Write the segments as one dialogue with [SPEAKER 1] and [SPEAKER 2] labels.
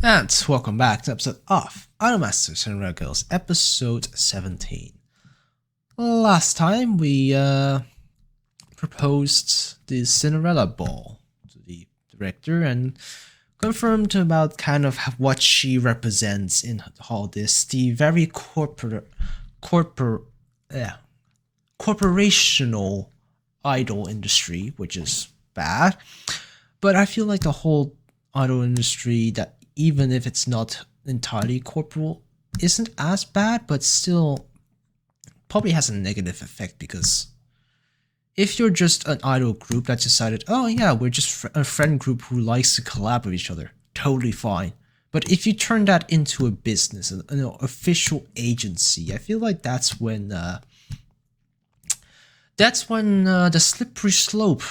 [SPEAKER 1] And welcome back to episode of iDOLM STER Cinderella Girls, episode 17. Last time we proposed the Cinderella Ball to the director and confirmed about kind of what she represents in all this, the very corporational idol industry, which is bad. But I feel like the whole idol industry, that even if it's not entirely corporal, isn't as bad, but still probably has a negative effect, because if you're just an idol group that decided, oh yeah, we're just a friend group who likes to collab with each other, totally fine. But if you turn that into a business, an official agency, I feel like that's when the slippery slope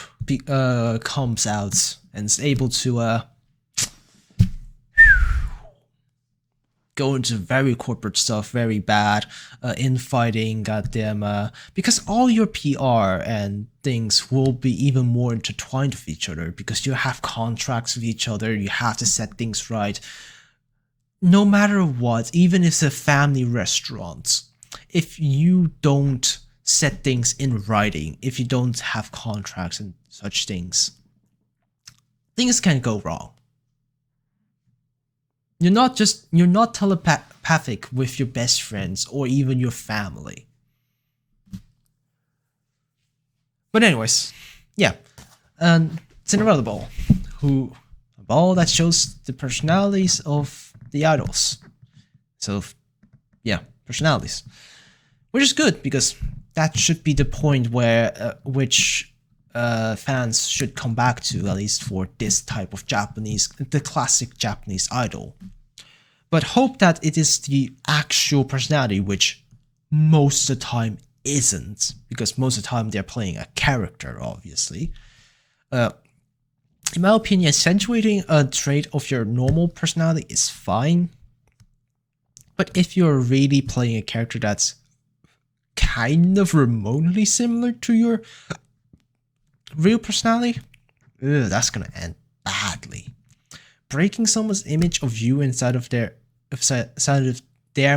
[SPEAKER 1] comes out and is able to go into very corporate stuff, very bad, infighting, goddamn, because all your PR and things will be even more intertwined with each other, because you have contracts with each other, you have to set things right. No matter what, even if it's a family restaurant, if you don't set things in writing, if you don't have contracts and such things can go wrong. You're not telepathic with your best friends or even your family. But anyways, yeah. Cinderella Ball, a ball that shows the personalities of the idols. So, yeah, personalities. Which is good, because that should be the point where which fans should come back to, at least for this type of the classic Japanese idol. But hope that it is the actual personality, which most of the time isn't, because most of the time they're playing a character, obviously. In my opinion, accentuating a trait of your normal personality is fine. But if you're really playing a character that's kind of remotely similar to your real personality, that's gonna end badly. Breaking someone's image of you inside of their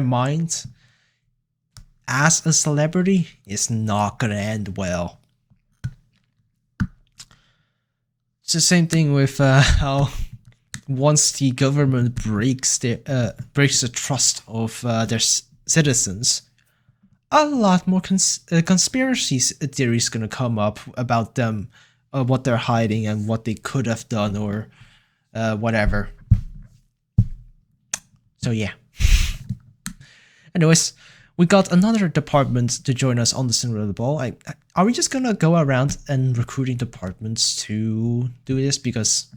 [SPEAKER 1] mind as a celebrity is not gonna end well. It's the same thing with how once the government breaks the trust of their citizens, a lot more conspiracy theories gonna come up about them, what they're hiding and what they could have done, or whatever. So yeah. Anyways, we got another department to join us on the Cinderella Ball. Are we just gonna go around and recruiting departments to do this? Because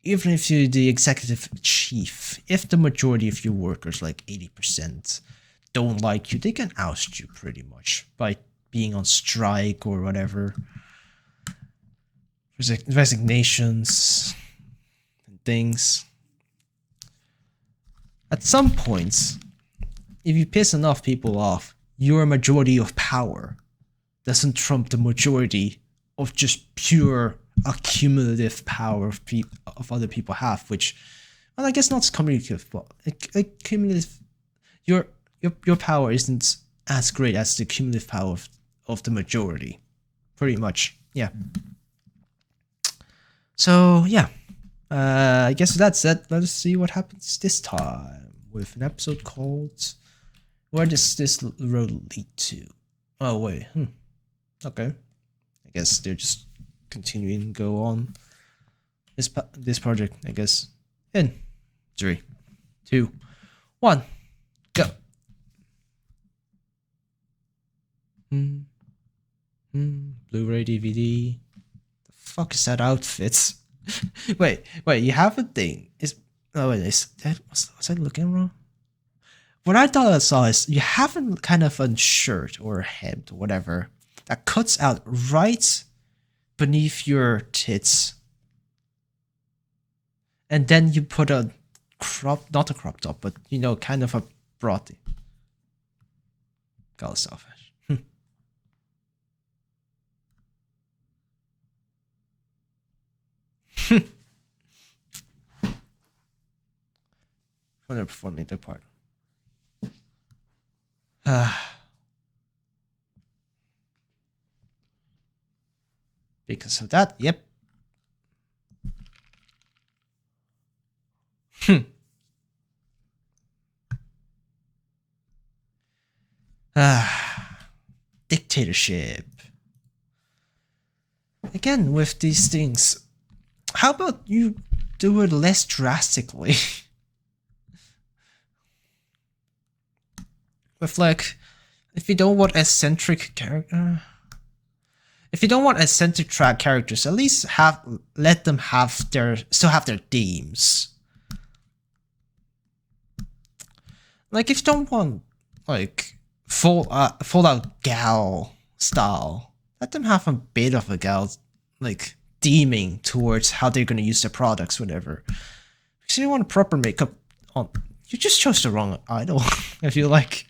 [SPEAKER 1] even if you're the executive chief, if the majority of your workers, like 80%, don't like you, they can oust you pretty much by being on strike or whatever. Resignations and things. At some points, if you piss enough people off, your majority of power doesn't trump the majority of just pure accumulative power of other people have, which, well, I guess not cumulative, but accumulative. Your power isn't as great as the cumulative power of the majority, pretty much. Yeah. So yeah, I guess that's it. Let us see what happens this time with an episode called "Where Does This Road Lead To?" Oh wait, okay. I guess they're just continuing to go on this project. I guess in 3, 2, 1, go. Blu-ray DVD. The fuck is that outfit? wait, you have a thing. Was I looking wrong? What I thought I saw is you have a kind of a shirt or a hemp or whatever that cuts out right beneath your tits, and then you put a not a crop top, but kind of a broad thing. Got selfish. when they're performing their part. Because of that, yep. Dictatorship. Again, with these things, how about you do it less drastically? With like, if you don't want eccentric character, if you don't want eccentric track characters, at least let them still have their themes. Like if you don't want like full out gal style, let them have a bit of a gal like theming towards how they're gonna use their products, whatever. Because you want proper makeup on, you just chose the wrong idol. I feel like.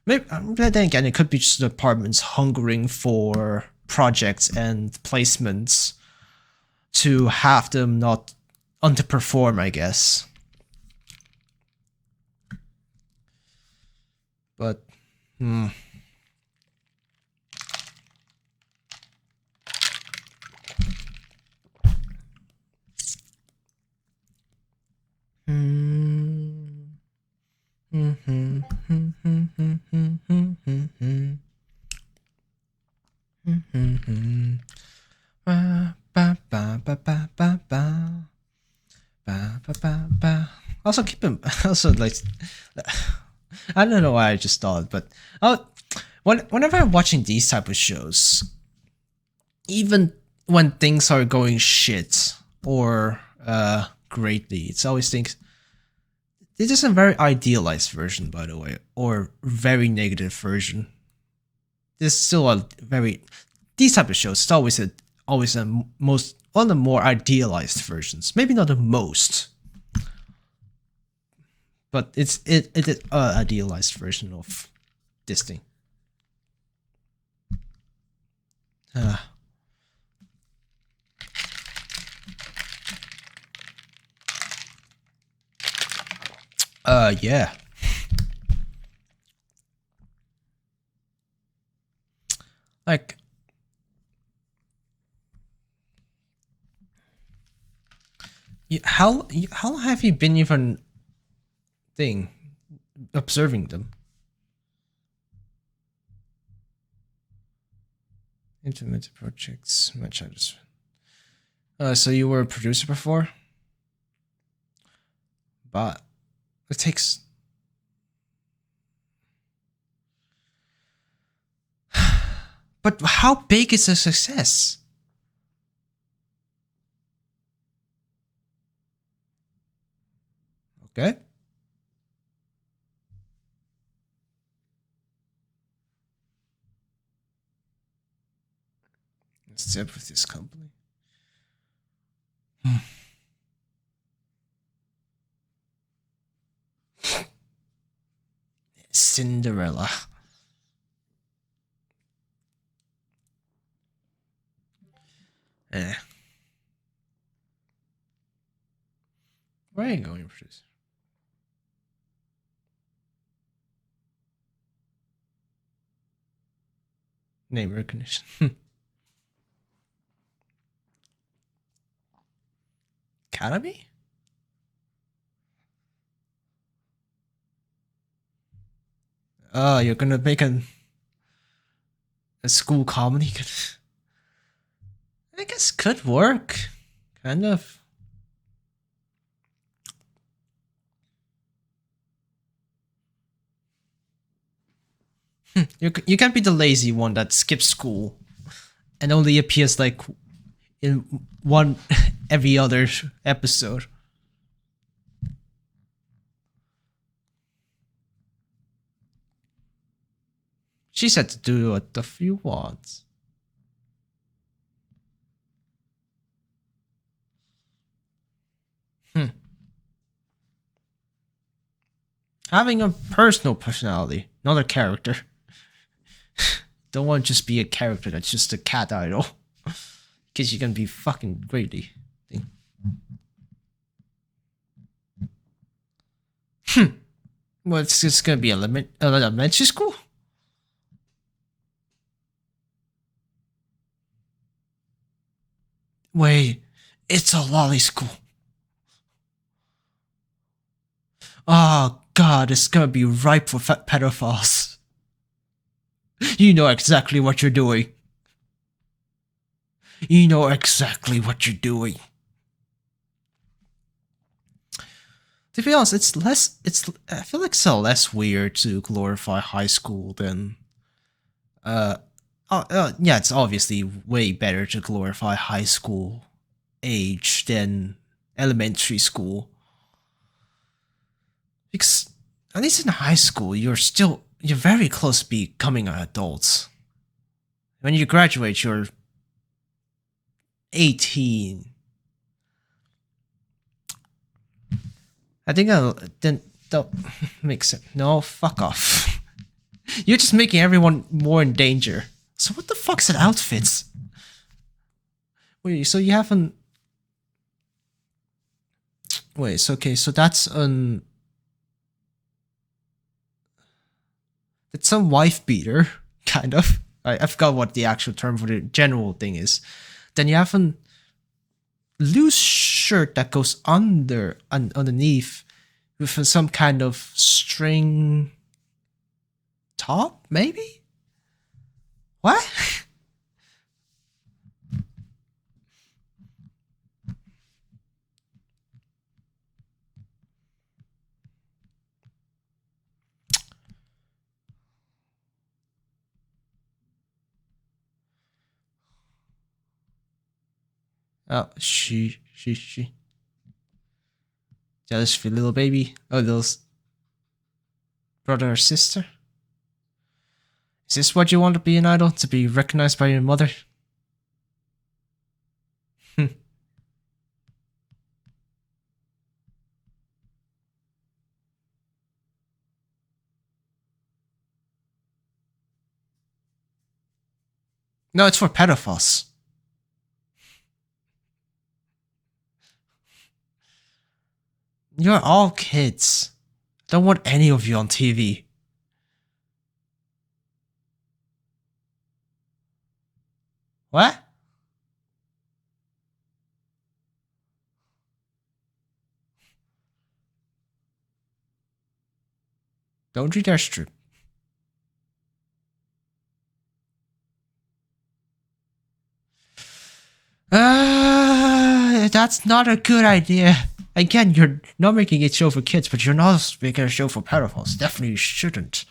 [SPEAKER 1] Maybe, but then again, it could be just departments hungering for projects and placements to have them not underperform, I guess. But, Also keep him. Also like, I don't know why I just thought, but whenever I'm watching these type of shows, even when things are going shit or greatly, it's always things. This is a very idealized version, by the way, or very negative version. There's still a very these type of shows. It's always a most one of the more idealized versions. Maybe not the most, but it is an idealized version of this thing. Yeah. Like, how long have you been even observing them? Implemented projects, much others. So you were a producer before? But it takes. But how big is a success? Okay. Step with this company. Cinderella. Where are you going, producer? Name recognition. Academy? Oh, you're gonna make a school comedy? I guess could work. Kind of. You can't be the lazy one that skips school and only appears like in one every other episode. She said to do what the few wants. Having a personal personality, not a character. Don't want to just be a character that's just a cat idol. Because you're gonna be fucking greedy. Well, it's just gonna be elementary school? Wait, it's a lolly school. Oh god, it's gonna be ripe for pedophiles. You know exactly what you're doing. You know exactly what you're doing. To be honest, I feel like it's less weird to glorify high school than yeah, it's obviously way better to glorify high school age than elementary school. Because at least in high school, you're very close to becoming an adult. When you graduate, you're 18. I think then don't make sense. No, fuck off. You're just making everyone more in danger. So what the fuck's that outfits? Wait, so you haven't... Wait, so okay, so that's an... It's some wife beater, kind of. I forgot what the actual term for the general thing is. Then you have a loose shirt that goes underneath with some kind of string top, maybe? What? Oh, she. Jealous for little baby. Oh, little brother or sister. Is this what you want to be an idol? To be recognized by your mother? No, it's for pedophiles. You're all kids. Don't want any of you on TV. What? Don't read their strip. That's not a good idea. Again, you're not making a show for kids, but you're not making a show for pedophiles. Definitely shouldn't.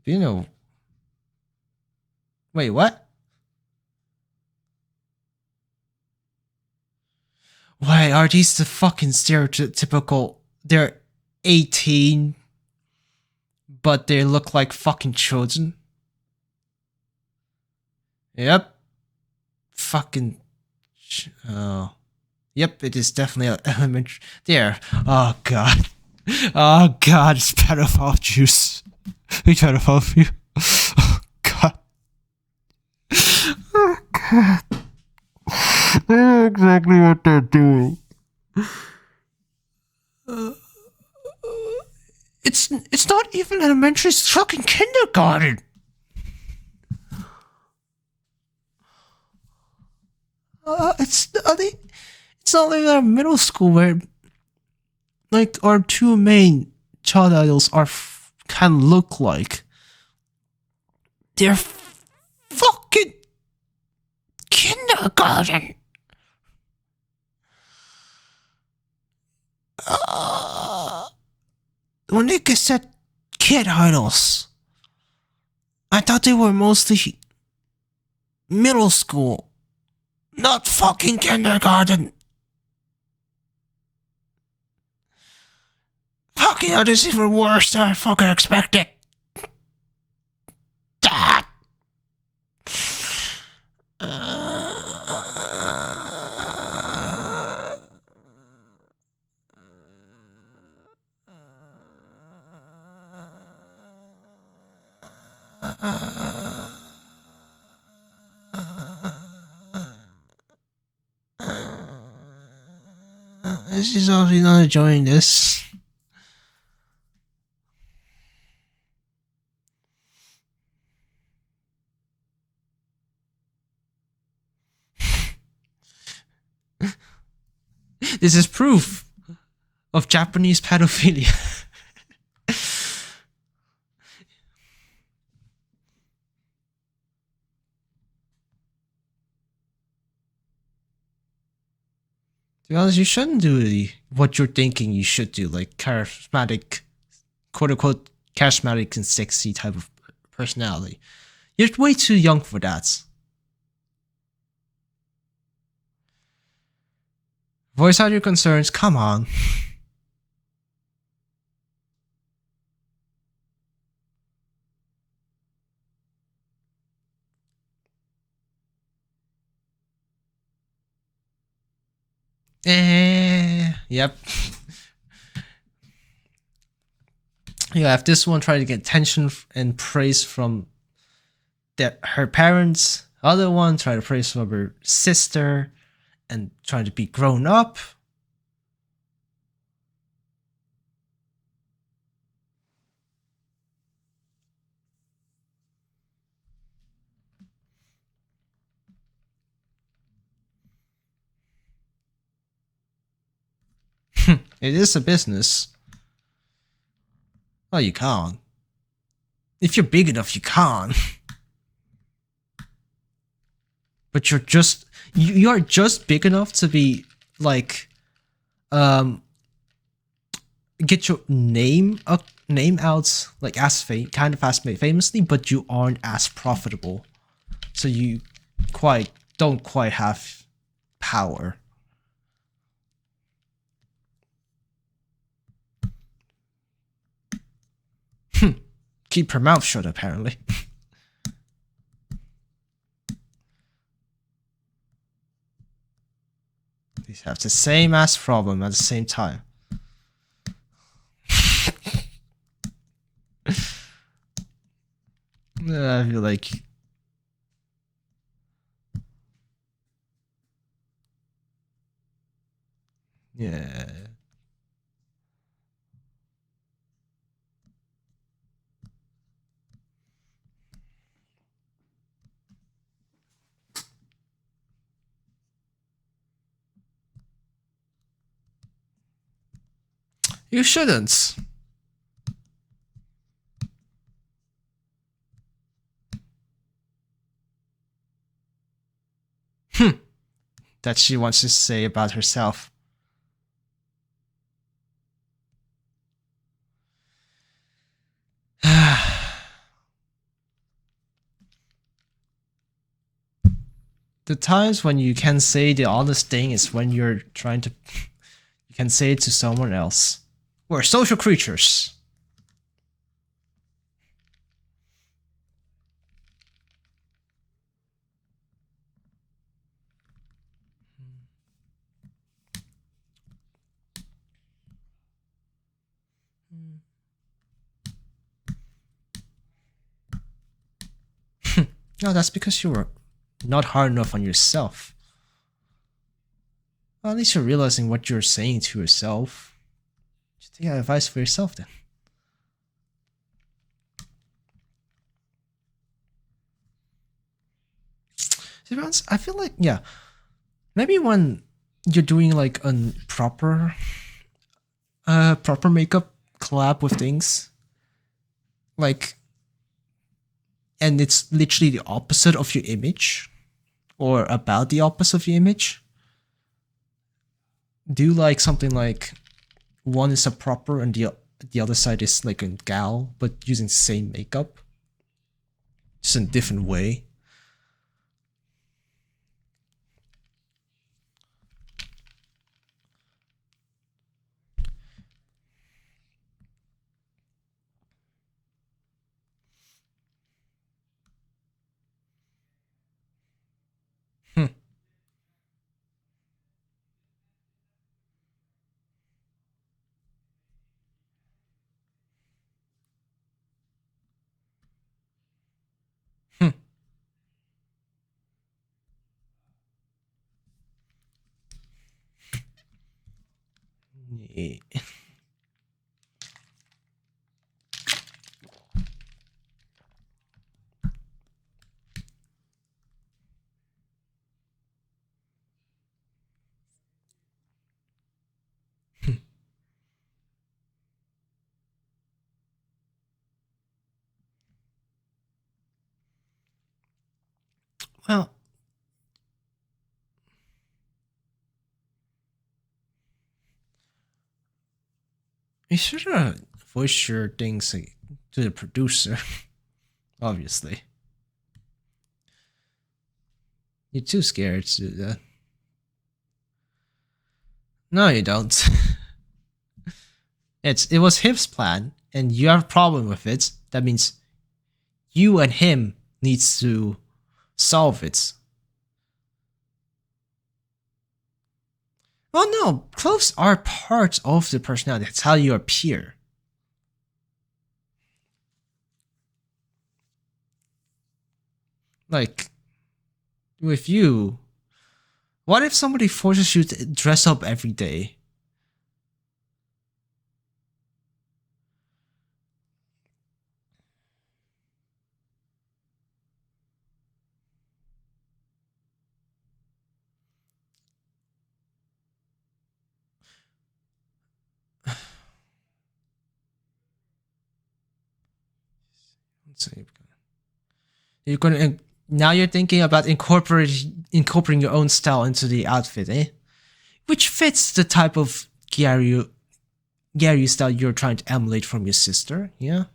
[SPEAKER 1] You know. Wait, what? Why are these the fucking stereotypical? They're 18, but they look like fucking children. Yep. Fucking. Oh. Yep, it is definitely an elementary. There. Oh god. Oh god, it's pedophile juice. We pedophile for you. Oh god. Oh god. They know exactly what they're doing. It's not even elementary, it's fucking kindergarten. It's not like a middle school where like our two main child idols can look like. They're fucking kindergarten. When they said kid idols, I thought they were mostly middle school, not fucking kindergarten. Fucking hell, this is even worse than I fucking expected. She's obviously not enjoying this. This is proof of Japanese pedophilia. To be honest, you shouldn't do what you're thinking you should do, like charismatic, quote unquote, charismatic and sexy type of personality. You're way too young for that. Voice out your concerns, come on. Yep. Yeah, if this one tried to get attention and praise from her parents, other one tried to praise from her sister and trying to be grown up. It is a business. Oh, you can't. If you're big enough, you can't. But you're just you're just big enough to be like get your name out like as kind of as famously, but you aren't as profitable. So you don't quite have power. Keep her mouth shut, apparently. These have the same ass problem at the same time. I feel like... Yeah. You shouldn't. That she wants to say about herself. The times when you can say the honest thing is when you're trying to... You can say it to someone else. We're social creatures. No, that's because you were not hard enough on yourself. Well, at least you're realizing what you're saying to yourself. Just take advice for yourself then. To be honest, I feel like, yeah, maybe when you're doing like a proper makeup collab with things, like, and it's literally the opposite of your image, or about the opposite of your image, do like something like one is a proper and the other side is like a gal, but using the same makeup, just in a different way. me. Well, you should voice your things to the producer, obviously. You're too scared to do that. No, you don't. It was his plan, and you have a problem with it. That means you and him needs to solve it. Well, no, clothes are part of the personality. That's how you appear. Like, with you, what if somebody forces you to dress up every day? You're gonna now you're thinking about incorporating your own style into the outfit, eh? Which fits the type of Gary style you're trying to emulate from your sister, yeah?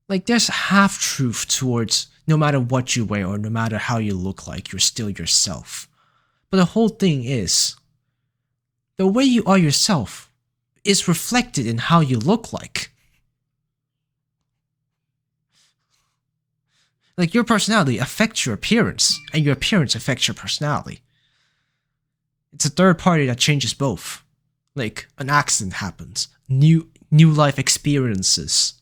[SPEAKER 1] Like, there's half truth towards no matter what you wear or no matter how you look like, you're still yourself. But the whole thing is, the way you are yourself is reflected in how you look like. Like, your personality affects your appearance, and your appearance affects your personality. It's a third party that changes both. Like, an accident happens, new life experiences.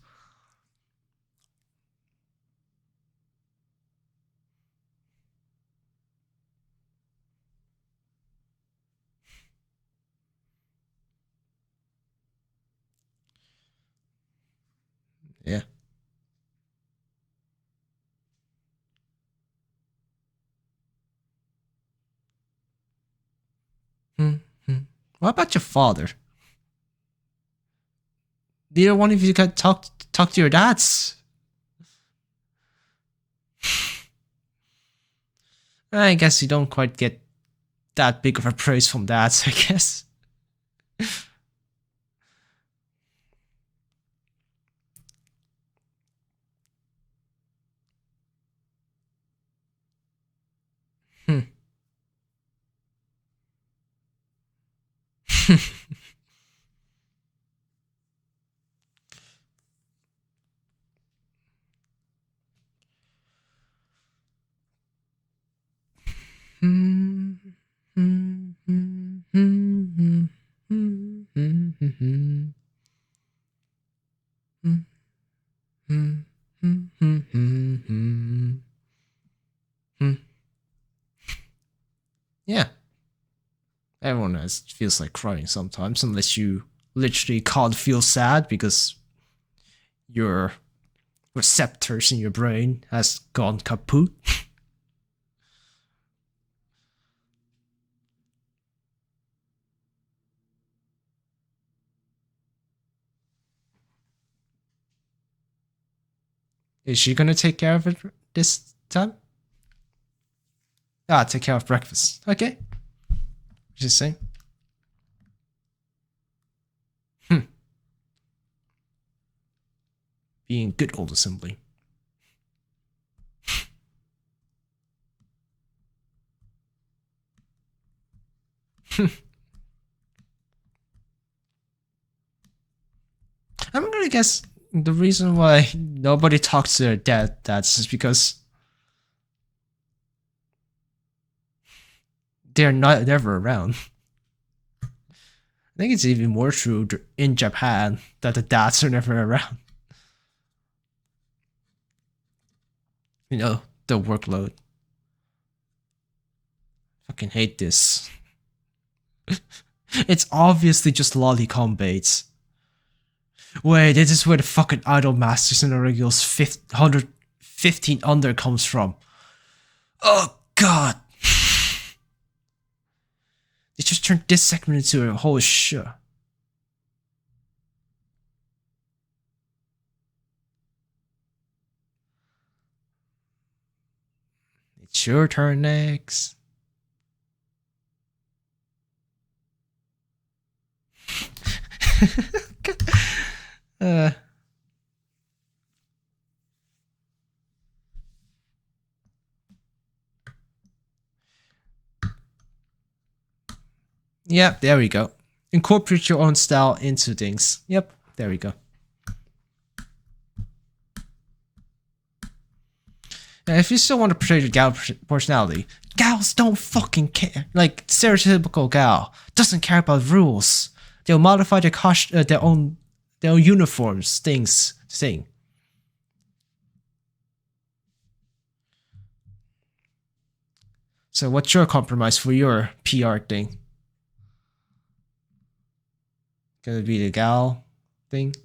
[SPEAKER 1] Yeah. What about your father? Neither one of you can talk to your dads. I guess you don't quite get that big of a praise from dads, I guess. Yeah. Everyone feels like crying sometimes, unless you literally can't feel sad because your receptors in your brain has gone kaput. Is she gonna take care of it this time? Ah, take care of breakfast. Okay. Just saying. Being good old assembly. I'm gonna guess the reason why nobody talks to their dads is because they're never around. I think it's even more true in Japan that the dads are never around. You know, the workload. Fucking hate this. It's obviously just lolicon baits. Wait, this is where the fucking idol masters in the Girls 115 under comes from. Oh god. They just turned this segment into a whole show. It's your turn next. Yep, there we go. Incorporate your own style into things. Yep, there we go. Now, if you still want to portray the gal personality, gals don't fucking care. Like, stereotypical gal doesn't care about rules. They'll modify their own uniforms, things, thing. So what's your compromise for your PR thing? Gonna be the gal thing?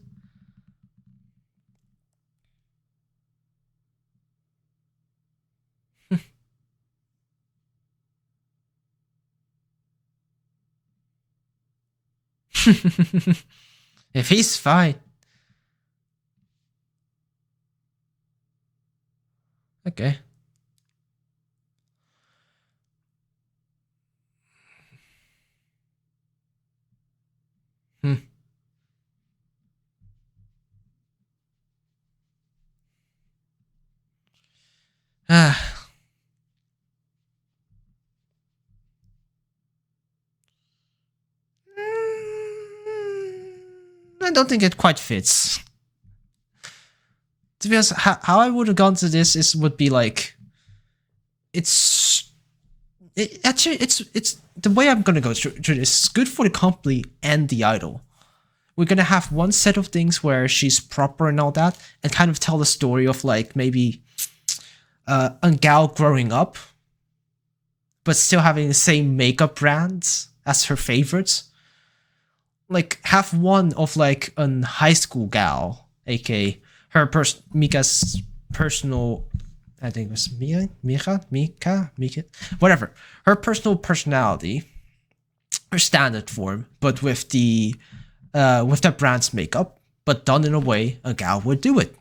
[SPEAKER 1] If he's fine. Okay. I don't think it quite fits. To be honest, how I would have gone to this would be like, it's the way I'm gonna go through this is good for the company and the idol. We're gonna have one set of things where she's proper and all that, and kind of tell the story of like maybe a gal growing up, but still having the same makeup brands as her favorites. Like have one of like a high school gal, aka her Mika's personal, I think it was Mika, whatever. Her personal personality, her standard form, but with the brand's makeup, but done in a way a gal would do it.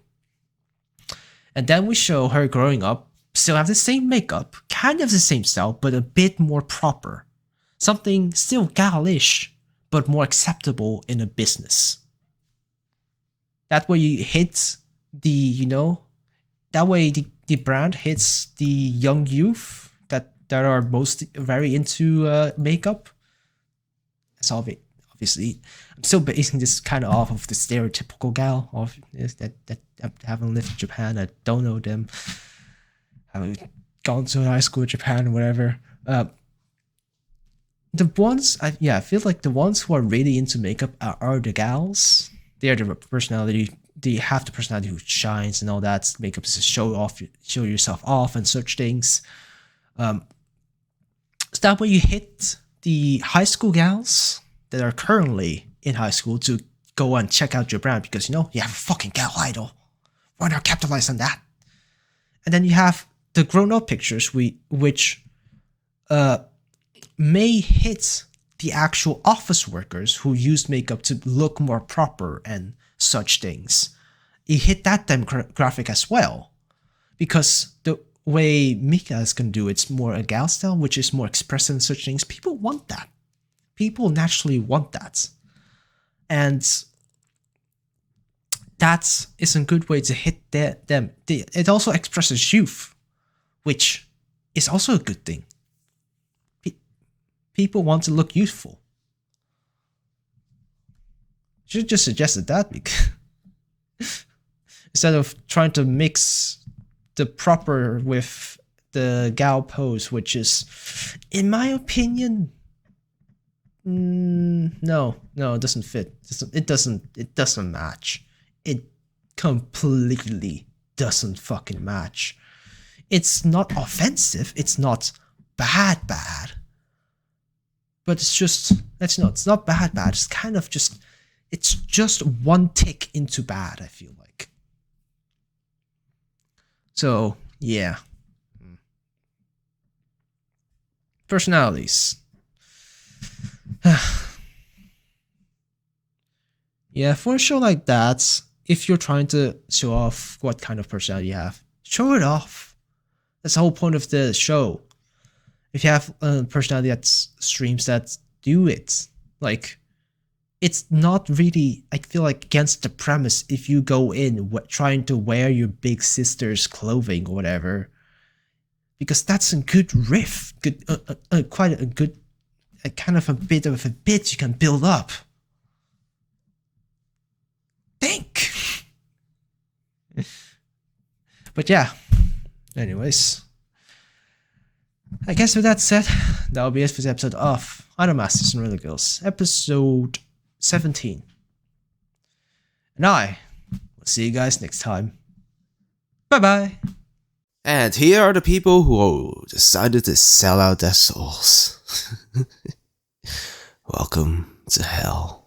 [SPEAKER 1] And then we show her growing up, still have the same makeup, kind of the same style, but a bit more proper. Something still gal-ish, but more acceptable in a business. That way you hit the, that way the brand hits the young youth that are most very into makeup. So obviously, I'm still basing this kind of off of the stereotypical gal of that I haven't lived in Japan. I don't know them. I haven't gone to high school in Japan or whatever. The ones, I feel like the ones who are really into makeup are the gals. They are the personality. They have the personality who shines and all that. Makeup is to show yourself off and such things. So that way you hit the high school gals that are currently in high school to go and check out your brand because you have a fucking gal idol. Why not capitalize on that? And then you have the grown-up pictures which may hit the actual office workers who use makeup to look more proper and such things. You hit that demographic as well. Because the way Mika is going to do it's more a gal style, which is more expressive and such things. People want that. People naturally want that. And that is a good way to hit them. It also expresses youth, which is also a good thing. People want to look youthful. Should just suggested that because instead of trying to mix the proper with the gal pose, which is, in my opinion, no, it doesn't fit. It doesn't match. It completely doesn't fucking match. It's not offensive. It's not bad, but it's not bad. It's kind of it's just one tick into bad, I feel like. So yeah. Personalities. Yeah, for a show like that, if you're trying to show off what kind of personality you have, show it off. That's the whole point of the show. If you have a personality that streams that, do it. Like, it's not really, I feel like, against the premise if you go in trying to wear your big sister's clothing or whatever. Because that's a good riff. Quite a good, kind of a bit of a bit you can build up. Think! But yeah, anyways. I guess with that said, that'll be it for this episode of Idol Master Cinderella Girls, episode 17. And I will see you guys next time. Bye bye!
[SPEAKER 2] And here are the people who decided to sell out their souls. Welcome to hell.